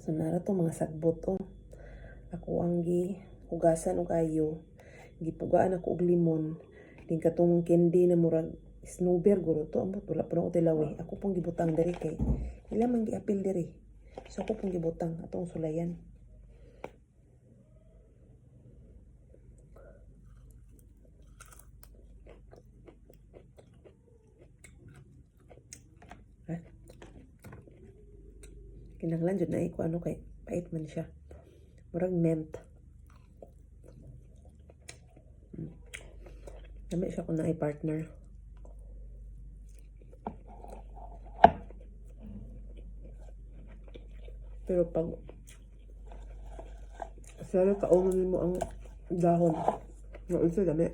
So nara to mga sagbot oh. Ako ang gi hugasan og ayo. Gipugaan ako og limon. Din katong candy na murag snowber guro to ambot wala pa na ko tilawi. Ako pong gibutang diri kay ila man giapil diri. So ako pong gibutang atong sulayan. Kinahanglan jud na ko ano kay pait man siya. Murag mint. Dami siya kung naay partner. Pero pag sana kaunan mo ang dahon na isa dami.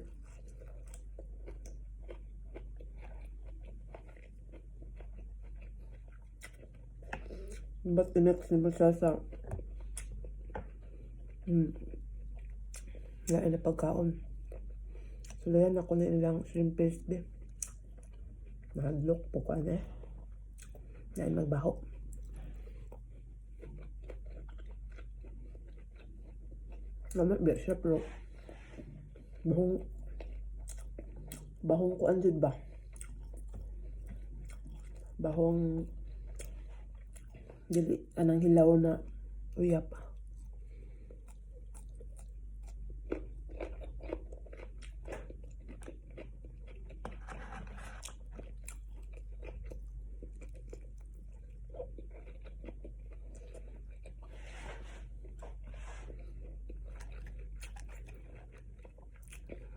Ba't tinex naman siya sa lain na pagkaon. Sulayan ako na ilang shrimp paste. Mahadlok po ka na. Lain magbaho. Naman biya siya pero bahong ko andid ba? Bahong dili anang hilaw na uyap.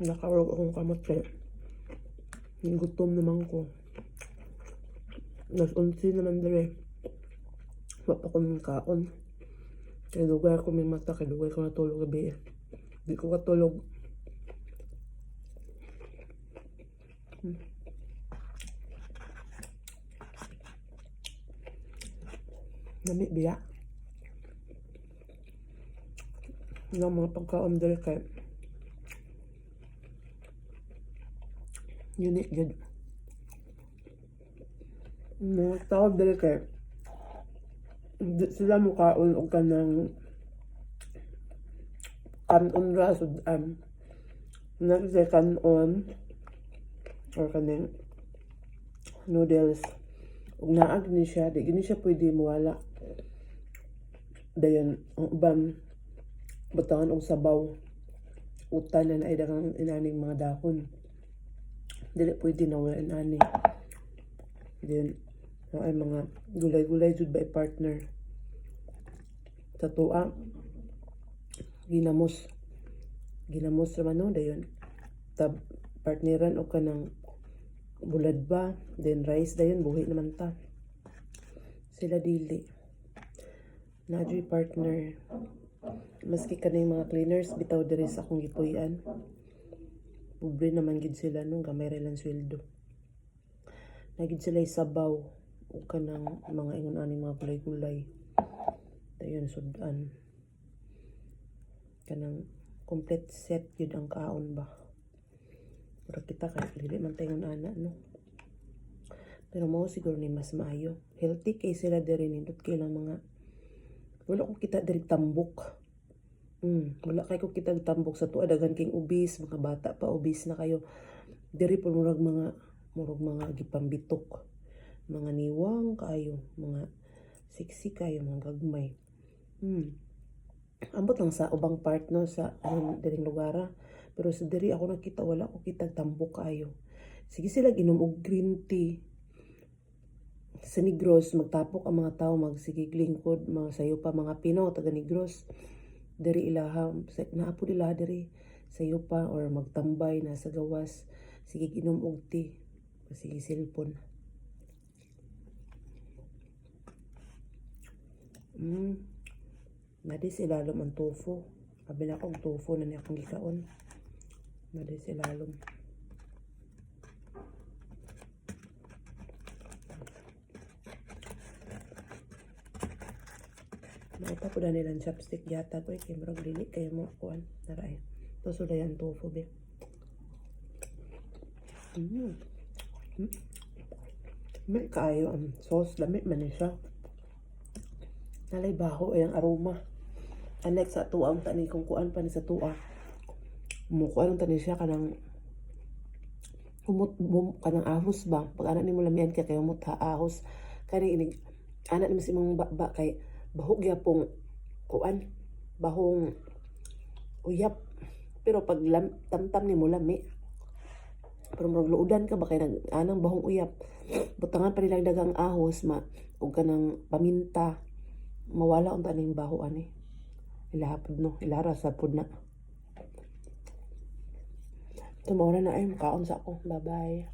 Nakarog akong kamot kaya gutom naman ko. Nas 11 naman dire. Wapa ko ng kaon. Kaya lugar ko may mata. Kaya lugar ko natulog gabi. Di ko katulog. Nami biya. Ng mga pagkaon dire kaya unique good. Mga tawag dali kay di sila mukaon og kanang kanon ra sudan. Nagse kanon or kanang noodles. Ug naag ni siya, di gini siya pwede muwala. Dayon ang uban butangan og sabaw. Utan na ay daghang inaning mga dahon. Dili pwede na wala ani. Then ay mga gulay-gulay jud by partner. Sa tuwa ginamos naman no dayon. Tab partneran og kanang bulad ba, then rice dayon buhi naman ta. Sila dili. Nadyo'y partner. Maski kanay mga cleaners bitaw diri sa akong gipuy-an. Pobre naman gid sila nung gamay ra lang sweldo. Nagid sila sabaw o kanang mga ingon ani mga gulay-gulay. Dayon sudan. Kanang complete set yun ang kaon ba. Pero kita kay dili man tayo ana no. Pero mao siguro ni mas maayo. Healthy kay sila diri nindot kay lang mga wala ko kita diri tambok. Wala kay ko kita tambok sa tuwa daghan king obese, mga bata pa obese na kayo. Diri po murag mga gipambitok. Mga niwang kayo, mga sexy kayo, mga gagmay. Ambot lang sa ubang part no sa diring lugar. Pero sa diri ako nakita wala ko kita tambok kayo. Sige sila ginom og green tea. Sa Negros magtapok ang mga tao magsigig lingkod, mga sayo pa mga Pino taga Negros. Diri ilaha naapo nila diri sayo pa or magtambay na sa gawas. Sige ginom og tea. Sige cellphone. Nadi silalom ang tofu. Kabila kong tofu na niya akong gikaon. Nadi silalom. Naita po na nilang chopstick yata ko. Kaya marag linik kayo mo kuan. Naray. Ito sulayan tofu be. May kayo ang sauce. Lamit man siya. Nalay baho ay ang aroma. Unlike sa tuwa ang tani kung kuan pa ni sa tuwa. Mukuan ang tani siya kanang kanang ahos ba. Pag anak nimo lamian kay humot ha ahos. Kani inig anak nimo si imong baba kay bahog gyapong kuan bahong uyap. Pero pag tamtam nimo lami. Pero murag luudan ka ba kay anang bahong uyap. Butangan pa nila dagang ahos ug kanang paminta. Mawala unta ning baho ani. Ilahapod no, ilara sa pud na. Ito mauna na ay makaon sa ako. Bye-bye.